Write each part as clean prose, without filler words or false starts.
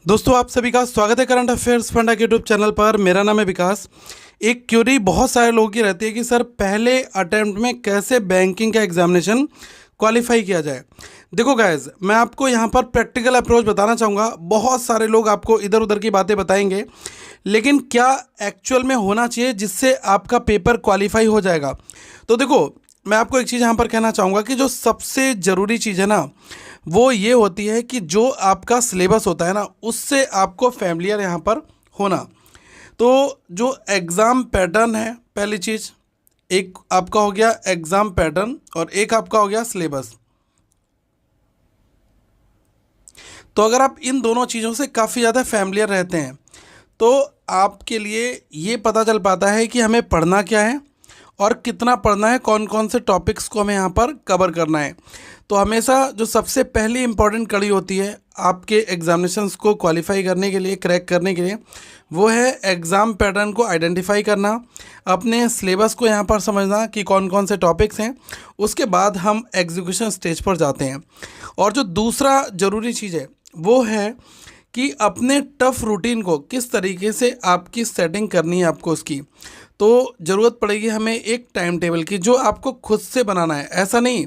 दोस्तों आप सभी का स्वागत है करंट अफेयर्स फंडा के यूट्यूब चैनल पर। मेरा नाम है विकास। एक क्यूरी बहुत सारे लोगों की रहती है कि सर पहले अटेम्प्ट में कैसे बैंकिंग का एग्जामिनेशन क्वालिफाई किया जाए। देखो गाइज, मैं आपको यहाँ पर प्रैक्टिकल अप्रोच बताना चाहूँगा। बहुत सारे लोग आपको इधर उधर की बातें बताएंगे, लेकिन क्या एक्चुअल में होना चाहिए जिससे आपका पेपर क्वालिफाई हो जाएगा। तो देखो, मैं आपको एक चीज़ यहाँ पर कहना चाहूँगा कि जो सबसे ज़रूरी चीज़ है ना, वो ये होती है कि जो आपका सिलेबस होता है ना, उससे आपको फैमिलियर यहाँ पर होना। तो जो एग्ज़ाम पैटर्न है, पहली चीज़, एक आपका हो गया एग्ज़ाम पैटर्न और एक आपका हो गया सिलेबस। तो अगर आप इन दोनों चीज़ों से काफ़ी ज़्यादा फैमिलियर रहते हैं तो आपके लिए ये पता चल पाता है कि हमें पढ़ना क्या है और कितना पढ़ना है, कौन कौन से टॉपिक्स को हमें यहाँ पर कवर करना है। तो हमेशा जो सबसे पहली इम्पॉर्टेंट कड़ी होती है आपके एग्जामिनेशंस को क्वालिफाई करने के लिए, क्रैक करने के लिए, वो है एग्ज़ाम पैटर्न को आइडेंटिफाई करना, अपने सिलेबस को यहाँ पर समझना कि कौन कौन से टॉपिक्स हैं। उसके बाद हम एग्जीक्यूशन स्टेज पर जाते हैं। और जो दूसरा ज़रूरी चीज़ है वो है कि अपने टफ़ रूटीन को किस तरीके से आपकी सेटिंग करनी है आपको उसकी। तो ज़रूरत पड़ेगी हमें एक टाइम टेबल की, जो आपको खुद से बनाना है। ऐसा नहीं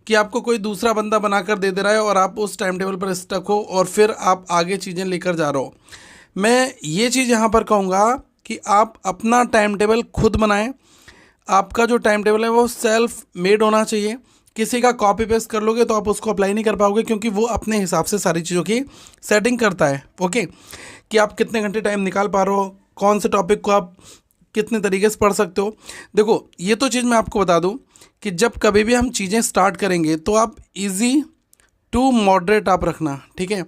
कि आपको कोई दूसरा बंदा बनाकर दे रहा है और आप उस टाइम टेबल पर स्टक हो और फिर आप आगे चीज़ें लेकर जा रहे हो। मैं ये चीज़ यहाँ पर कहूँगा कि आप अपना टाइम टेबल खुद बनाएं। आपका जो टाइम टेबल है वो सेल्फ मेड होना चाहिए। किसी का कॉपी पेस्ट कर लोगे तो आप उसको अप्लाई नहीं कर पाओगे, क्योंकि वो अपने हिसाब से सारी चीज़ों की सेटिंग करता है। ओके, कि आप कितने घंटे टाइम निकाल पा रहे हो, कौन से टॉपिक को आप कितने तरीके से पढ़ सकते हो। देखो, ये तो चीज़ मैं आपको बता दूं कि जब कभी भी हम चीज़ें स्टार्ट करेंगे तो आप इजी टू मॉडरेट आप रखना, ठीक है।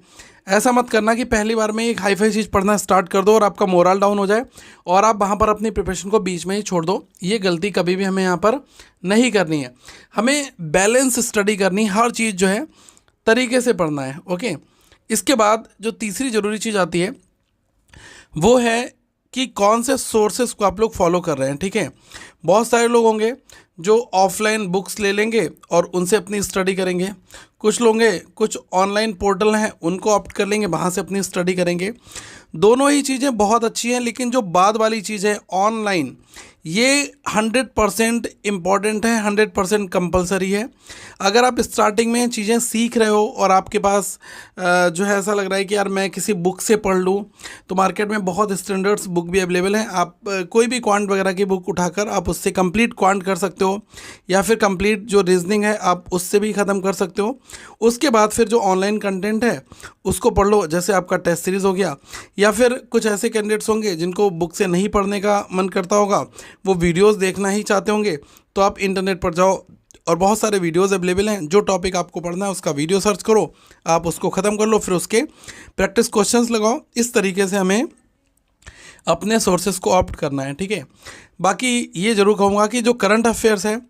ऐसा मत करना कि पहली बार में एक हाई फाई चीज़ पढ़ना स्टार्ट कर दो और आपका मोरल डाउन हो जाए और आप वहाँ पर अपनी प्रिपरेशन को बीच में ही छोड़ दो। ये गलती कभी भी हमें यहाँ पर नहीं करनी है। हमें बैलेंस स्टडी करनी, हर चीज़ जो है तरीके से पढ़ना है। ओके, इसके बाद जो तीसरी ज़रूरी चीज़ आती है वो है कि कौन से सोर्सेस को आप लोग फॉलो कर रहे हैं, ठीक है। बहुत सारे लोग होंगे जो ऑफलाइन बुक्स ले लेंगे और उनसे अपनी स्टडी करेंगे। कुछ लोग हैं, कुछ ऑनलाइन पोर्टल हैं, उनको ऑप्ट कर लेंगे, वहाँ से अपनी स्टडी करेंगे। दोनों ही चीज़ें बहुत अच्छी हैं, लेकिन जो बाद वाली चीज़ है ऑनलाइन, ये 100% इम्पॉर्टेंट है, 100% कंपलसरी है। अगर आप स्टार्टिंग में चीज़ें सीख रहे हो और आपके पास जो है ऐसा लग रहा है कि यार मैं किसी बुक से पढ़ लूँ, तो मार्केट में बहुत स्टैंडर्ड्स बुक भी अवेलेबल हैं। आप कोई भी क्वांट वगैरह की बुक उठाकर आप उससे कंप्लीट क्वांट कर सकते हो, या फिर कंप्लीट जो रीजनिंग है आप उससे भी ख़त्म कर सकते हो। उसके बाद फिर जो ऑनलाइन कंटेंट है उसको पढ़ लो, जैसे आपका टेस्ट सीरीज़ हो गया, या फिर कुछ ऐसे कैंडिडेट्स होंगे जिनको बुक से नहीं पढ़ने का मन करता होगा, वो वीडियोस देखना ही चाहते होंगे, तो आप इंटरनेट पर जाओ और बहुत सारे वीडियोस अवेलेबल हैं। जो टॉपिक आपको पढ़ना है उसका वीडियो सर्च करो, आप उसको ख़त्म कर लो, फिर उसके प्रैक्टिस क्वेश्चंस लगाओ। इस तरीके से हमें अपने सोर्सेज को ऑप्ट करना है, ठीक है। बाकी ये ज़रूर कहूँगा कि जो करंट अफेयर्स है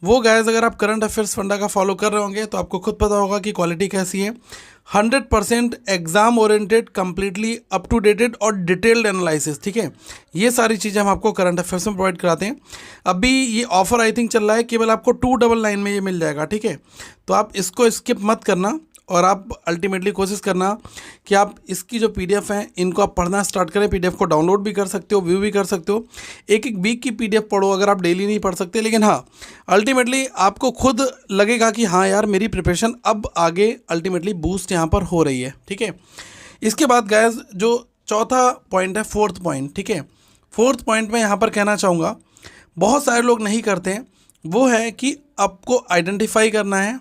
वो गाइस, अगर आप करंट अफेयर्स फंडा का फॉलो कर रहे होंगे तो आपको खुद पता होगा कि क्वालिटी कैसी है। 100% exam oriented, completely up to dated और डिटेल्ड एनालिसिस, ठीक है। ये सारी चीज़ें हम आपको करंट अफेयर्स में प्रोवाइड कराते हैं। अभी ये ऑफर आई थिंक चल रहा है, केवल आपको 299 में ये मिल जाएगा, ठीक है। तो आप इसको स्किप मत करना और आप अल्टीमेटली कोशिश करना कि आप इसकी जो पीडीएफ हैं इनको आप पढ़ना स्टार्ट करें। पीडीएफ को डाउनलोड भी कर सकते हो, व्यू भी कर सकते हो। एक एक वीक की पीडीएफ पढ़ो, अगर आप डेली नहीं पढ़ सकते, लेकिन हाँ अल्टीमेटली आपको खुद लगेगा कि हाँ यार मेरी प्रिपरेशन अब आगे अल्टीमेटली बूस्ट यहाँ पर हो रही है, ठीक है। इसके बाद गाइस जो चौथा पॉइंट है, फोर्थ पॉइंट, ठीक है। फोर्थ पॉइंट में यहाँ पर कहना चाहूँगा बहुत सारे लोग नहीं करते हैं, वो है कि आपको आइडेंटिफाई करना है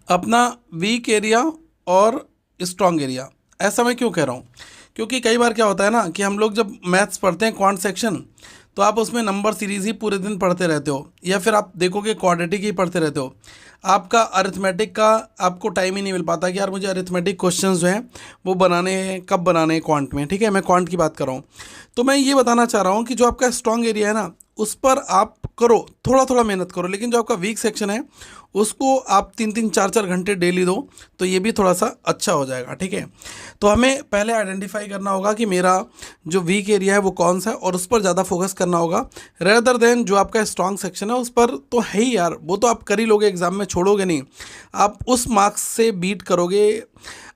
अपना वीक एरिया और स्ट्रॉन्ग एरिया। ऐसा मैं क्यों कह रहा हूँ, क्योंकि कई बार क्या होता है ना कि हम लोग जब मैथ्स पढ़ते हैं क्वांट सेक्शन, तो आप उसमें नंबर सीरीज़ ही पूरे दिन पढ़ते रहते हो, या फिर आप देखोगे क्वाड्रेटिक ही पढ़ते रहते हो। आपका अरिथमेटिक का आपको टाइम ही नहीं मिल पाता कि यार मुझे अरिथमेटिक क्वेश्चंस जो हैं वो बनाने हैं, कब बनाने हैं क्वांट में, ठीक है। मैं क्वांट की बात कर रहा हूँ। तो मैं ये बताना चाह रहा हूँ कि जो आपका स्ट्रॉन्ग एरिया है ना, उस पर आप करो, थोड़ा थोड़ा मेहनत करो, लेकिन जो आपका वीक सेक्शन है उसको आप 3-3 4-4 घंटे डेली दो, तो ये भी थोड़ा सा अच्छा हो जाएगा, ठीक है। तो हमें पहले आइडेंटिफाई करना होगा कि मेरा जो वीक एरिया है वो कौन सा है, और उस पर ज़्यादा फोकस करना होगा रेदर देन जो आपका स्ट्रॉन्ग सेक्शन है उस पर। तो है ही यार, वो तो आप कर ही लोगे, एग्ज़ाम में छोड़ोगे नहीं, आप उस मार्क्स से बीट करोगे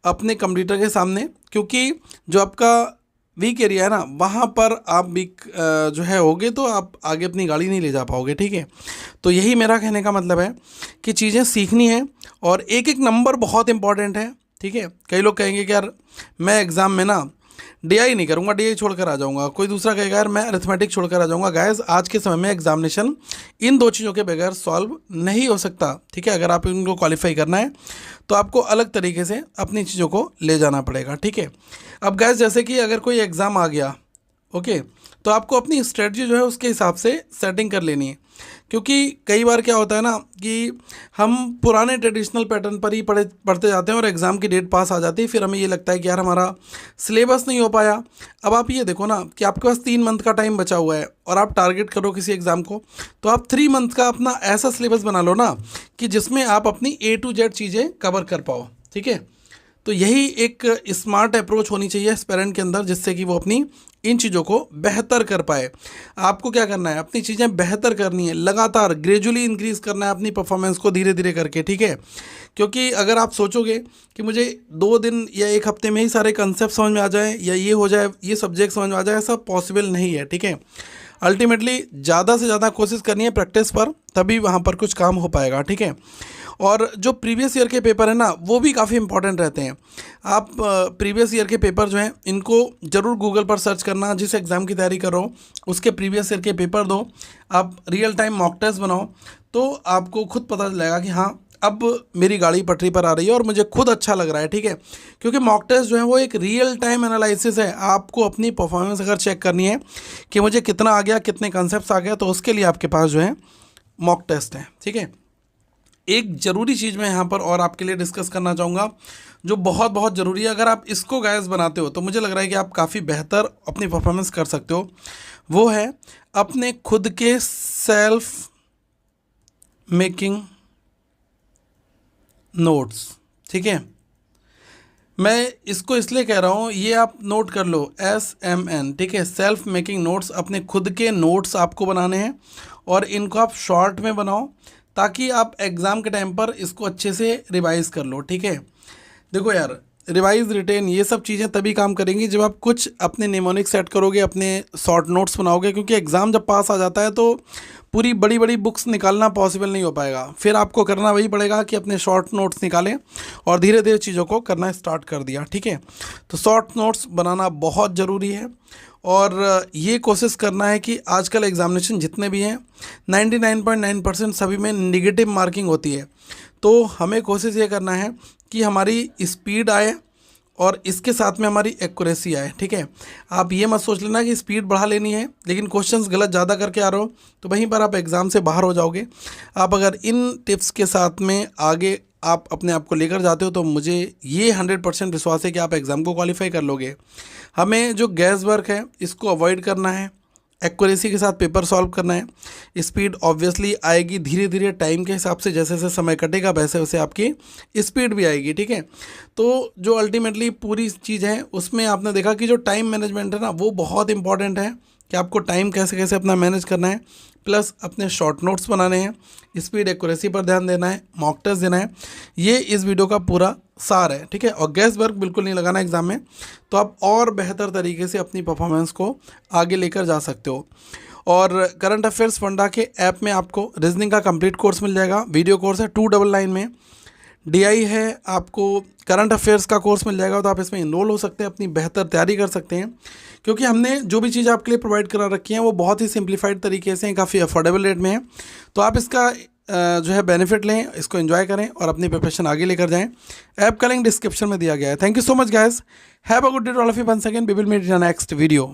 अपने कंप्यूटर के सामने, क्योंकि जो आपका वीक एरिया है ना वहाँ पर आप वीक जो है होगे तो आप आगे अपनी गाड़ी नहीं ले जा पाओगे, ठीक है। तो यही मेरा कहने का मतलब है कि चीज़ें सीखनी है, और एक एक नंबर बहुत इंपॉर्टेंट है, ठीक है। कई लोग कहेंगे कि यार मैं एग्ज़ाम में ना डीआई नहीं करूँगा, डीआई छोड़कर आ जाऊँगा, कोई दूसरा कहेगा यार मैं अरिथमेटिक छोड़कर आ जाऊँगा। गाइस, आज के समय में एग्जामिनेशन इन दो चीज़ों के बगैर सॉल्व नहीं हो सकता, ठीक है। अगर आप इनको क्वालिफाई करना है तो आपको अलग तरीके से अपनी चीज़ों को ले जाना पड़ेगा, ठीक है। अब गाइस, जैसे कि अगर कोई एग्ज़ाम आ गया, ओके, तो आपको अपनी स्ट्रेटजी जो है उसके हिसाब से सेटिंग कर लेनी है, क्योंकि कई बार क्या होता है ना कि हम पुराने ट्रेडिशनल पैटर्न पर ही पढ़ते जाते हैं और एग्ज़ाम की डेट पास आ जाती है, फिर हमें ये लगता है कि यार हमारा सिलेबस नहीं हो पाया। अब आप ये देखो ना कि आपके पास 3 मंथ का टाइम बचा हुआ है और आप टारगेट करो किसी एग्ज़ाम को, तो आप 3 मंथ का अपना ऐसा सिलेबस बना लो ना कि जिसमें आप अपनी A to Z चीज़ें कवर कर पाओ, ठीक है। तो यही एक स्मार्ट अप्रोच होनी चाहिए एस्पिरेंट के अंदर, जिससे कि वो अपनी इन चीज़ों को बेहतर कर पाए। आपको क्या करना है, अपनी चीज़ें बेहतर करनी है, लगातार ग्रेजुअली इंक्रीज़ करना है अपनी परफॉर्मेंस को धीरे धीरे करके, ठीक है। क्योंकि अगर आप सोचोगे कि मुझे 2 दिन या 1 हफ्ते में ही सारे कंसेप्ट समझ में आ जाए या ये हो जाए, ये सब्जेक्ट समझ में आ जाए, ऐसा पॉसिबल नहीं है, ठीक है। अल्टीमेटली ज़्यादा से ज़्यादा कोशिश करनी है प्रैक्टिस पर, तभी वहाँ पर कुछ काम हो पाएगा, ठीक है। और जो प्रीवियस ईयर के पेपर है ना वो भी काफ़ी इंपॉर्टेंट रहते हैं। आप प्रीवियस ईयर के पेपर जो हैं इनको ज़रूर गूगल पर सर्च करना, जिस एग्ज़ाम की तैयारी कर रहे हो उसके प्रीवियस ईयर के पेपर दो, आप रियल टाइम मॉक टेस्ट बनाओ, तो आपको खुद पता चलेगा कि हाँ अब मेरी गाड़ी पटरी पर आ रही है और मुझे खुद अच्छा लग रहा है, ठीक है। क्योंकि मॉक टेस्ट जो है वो एक रियल टाइम एनालिसिस है, आपको अपनी परफॉर्मेंस अगर चेक करनी है कि मुझे कितना आ गया, कितने कंसेप्ट आ गया, तो उसके लिए आपके पास जो है मॉक टेस्ट है, ठीक है। एक ज़रूरी चीज़ मैं यहाँ पर और आपके लिए डिस्कस करना चाहूँगा, जो बहुत बहुत ज़रूरी है, अगर आप इसको गाइस बनाते हो तो मुझे लग रहा है कि आप काफ़ी बेहतर अपनी परफॉर्मेंस कर सकते हो। वो है अपने खुद के सेल्फ मेकिंग नोट्स, ठीक है। मैं इसको इसलिए कह रहा हूँ, ये आप नोट कर लो, SMN, ठीक है, सेल्फ मेकिंग नोट्स। अपने खुद के नोट्स आपको बनाने हैं और इनको आप शॉर्ट में बनाओ, ताकि आप एग्ज़ाम के टाइम पर इसको अच्छे से रिवाइज़ कर लो, ठीक है। देखो यार, रिवाइज, रिटेन, ये सब चीज़ें तभी काम करेंगी जब आप कुछ अपने निमोनिक सेट करोगे, अपने शॉर्ट नोट्स बनाओगे, क्योंकि एग्ज़ाम जब पास आ जाता है तो पूरी बड़ी बड़ी बुक्स निकालना पॉसिबल नहीं हो पाएगा। फिर आपको करना वही पड़ेगा कि अपने शॉर्ट नोट्स निकालें और धीरे धीरे चीज़ों को करना स्टार्ट कर दिया, ठीक है। तो शॉर्ट नोट्स बनाना बहुत ज़रूरी है, और ये कोशिश करना है कि आजकल एग्जामिनेशन जितने भी हैं 99.9% सभी में निगेटिव मार्किंग होती है। तो हमें कोशिश ये करना है कि हमारी स्पीड आए और इसके साथ में हमारी एक्यूरेसी आए, ठीक है। आप ये मत सोच लेना कि स्पीड बढ़ा लेनी है लेकिन क्वेश्चंस गलत ज़्यादा करके आ रहे हो, तो वहीं पर आप एग्ज़ाम से बाहर हो जाओगे। आप अगर इन टिप्स के साथ में आगे आप अपने आप को लेकर जाते हो तो मुझे ये 100% विश्वास है कि आप एग्ज़ाम को क्वालिफाई कर लोगे। हमें जो गैस वर्क है इसको अवॉइड करना है, एक्यूरेसी के साथ पेपर सॉल्व करना है। स्पीड ऑब्वियसली आएगी धीरे धीरे टाइम के हिसाब से, जैसे जैसे समय कटेगा वैसे वैसे आपकी स्पीड भी आएगी, ठीक है। तो जो अल्टीमेटली पूरी चीज़ है उसमें आपने देखा कि जो टाइम मैनेजमेंट है ना वो बहुत इंपॉर्टेंट है, कि आपको टाइम कैसे कैसे अपना मैनेज करना है, प्लस अपने शॉर्ट नोट्स बनाने हैं, स्पीड एक्यूरेसी पर ध्यान देना है, मॉक टेस्ट देना है। ये इस वीडियो का पूरा सार है, ठीक है। और गैस वर्क बिल्कुल नहीं लगाना एग्ज़ाम में, तो आप और बेहतर तरीके से अपनी परफॉर्मेंस को आगे लेकर जा सकते हो। और करंट अफेयर्स फंडा के ऐप में आपको रीजनिंग का कंप्लीट कोर्स मिल जाएगा, वीडियो कोर्स है 299 में। DI है, आपको करंट अफेयर्स का कोर्स मिल जाएगा, तो आप इसमें इनरोल हो सकते हैं, अपनी बेहतर तैयारी कर सकते हैं, क्योंकि हमने जो भी चीज़ आपके लिए प्रोवाइड करा रखी है वो बहुत ही सिंप्लीफाइड तरीके से काफ़ी अफोर्डेबल रेट में है। तो आप इसका जो है बेनिफिट लें, इसको एंजॉय करें और अपनी प्रिपरेशन आगे लेकर जाएं। ऐप का लिंक डिस्क्रिप्शन में दिया गया है। Thank you so much guys, have a good day all of you, once again we will meet in the next video.